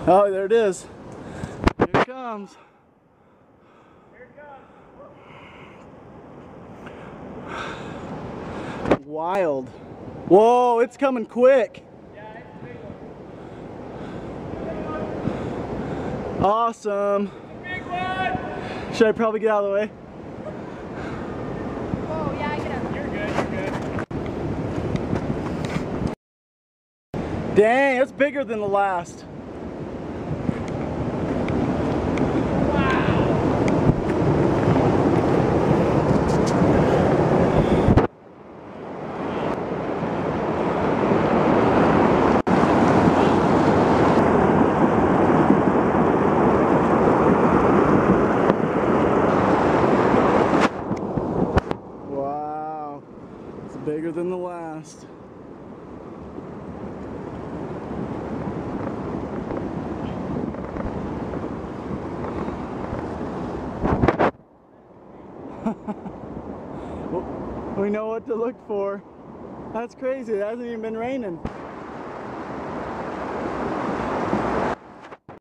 Oh, there it is. Here it comes. Here it comes. Wild. Whoa, it's coming quick. Yeah, it's a big one. Awesome. It's a big one. Should I probably get out of the way? Oh, yeah, get up. You're good, you're good. Dang, it's bigger than the last. Wow, it's bigger than the last. We know what to look for. That's crazy, it hasn't even been raining.